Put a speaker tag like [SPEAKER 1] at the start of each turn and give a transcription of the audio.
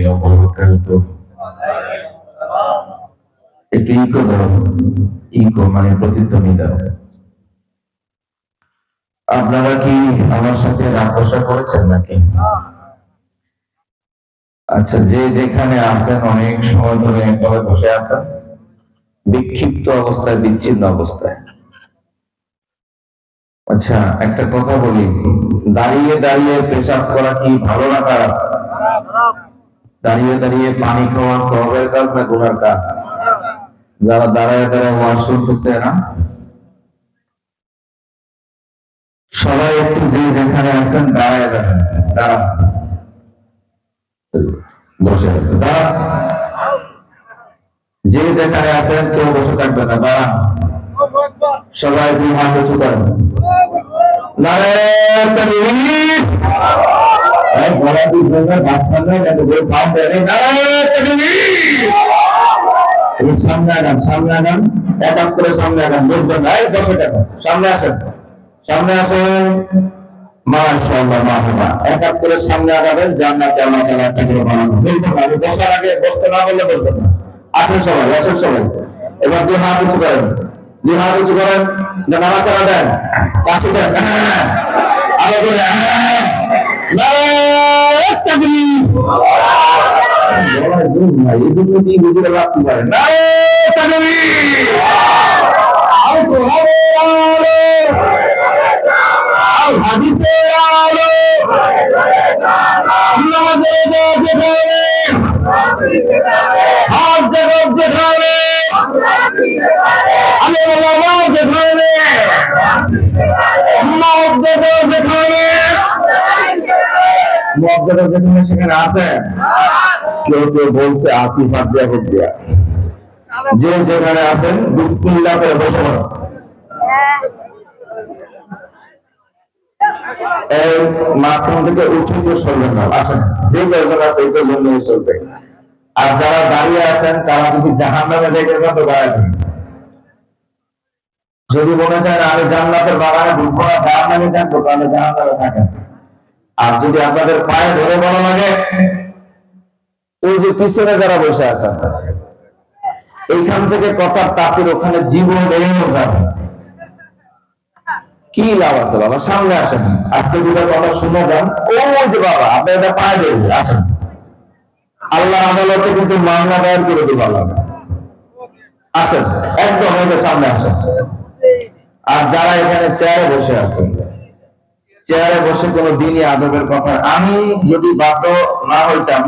[SPEAKER 1] وبركاته. একটু ইকো দাও, ইকো মানে প্রতিধ্বনি দাও। আপনারা কি আমার সাথে রাগ বসা করেছেন নাকি? আচ্ছা, যে যেখানে আছেন অনেক সময় ধরে একভাবে বসে আছেন, বিক্ষিপ্ত অবস্থায়, বিচ্ছিন্ন অবস্থায়। আচ্ছা, একটা কথা বলি, দাঁড়িয়ে দাঁড়িয়ে পেশাব করা কি ভালো না খারাপ? দাঁড়িয়ে দাঁড়িয়ে পানি খাওয়া সওয়াবের কাজ না গুনার কাজ? যারা দাঁড়ায় দাঁড়ায় ওয়াজ শুনতেছে না, সবাই একটু যে যেখানে আছেন দাঁড়ায় দাঁড়ান, দাঁড়ান, বসে আছে দাঁড়ান, যে যেখানে আছেন কেউ বসে থাকবে না, দাঁড়ান, সবাই দুই হাত উঁচু করেন। নারায়ণ তাকবীর। সামনে আগান, সামনে আগান, এক হাত করে সামনে আগান, বুঝবেন না, বসে থাকুন, সামনে আসেন, সামনে আসেন। মাশাআল্লাহ, মাশাআল্লাহ, এক হাত করে সামনে আগাবেন, জান্নাতে আল্লাহ তাআলা একটা করে বানানো। বলবেন না, বসার আগে বসতে না বললে বলবেন না। আসেন সবাই, আসেন সবাই। এবার দুই হাত উঁচু করেন, দুই হাত উঁচু করেন, নাড়াচাড়া দেন, কাশি দেন, আলো করে নারায়ণ তাকবীর। এই জন্য কি বুঝে রাখতে পারেন? নারায়ণ তাকবীর। হাদিসের আলো, নামাজের যেখানে, হাত জগৎ যেখানে, আলেম ওলামা যেখানে, মওদুদ যেখানে, মওদুদ যেখানে সেখানে আছে। কেউ কেউ বলছে আসিফ আদিয়া হুদিয়া, যে যেখানে আছেন বিসমিল্লাহ করে বসে পড়ুন। এই মাঝখান থেকে উঠে চলবেন না, আসেন, যে কয়জন আছে এই কয়জন নিয়ে চলবে। আর যারা দাঁড়িয়ে আছেন তারা যদি জাহান্নামে যেতেছেন তো দাঁড়াবেন। যদি মনে চায় আমি জান্নাতের বাগানে ঢুকবো না, জাহান্নামে থাকবো, তাহলে জাহান্নামে থাকেন। আর যদি আপনাদের পায়ে ধরে বলা লাগে, ওই যে পিছনে যারা বসে আছেন, এইখান থেকে কথার তাসির ওখানে জীবন এড়িয়ে যাবে, কি লাভ আছে বাবা? সামনে আসেন, আজকে দুটো কথা শুনে যান। ও যে বাবা, আপনি এটা পায়ে দেবেন, আসেন, আল্লাহ আদালতে কিন্তু মামলা দায়ের করে দেবো আল্লাহ। আসেন, একদম ওদের সামনে আসেন। আর যারা এখানে চেয়ারে বসে আছেন, চেয়ারে বসে কোনো দিনই আদবের কথা, আমি যদি বাধ্য না হইতাম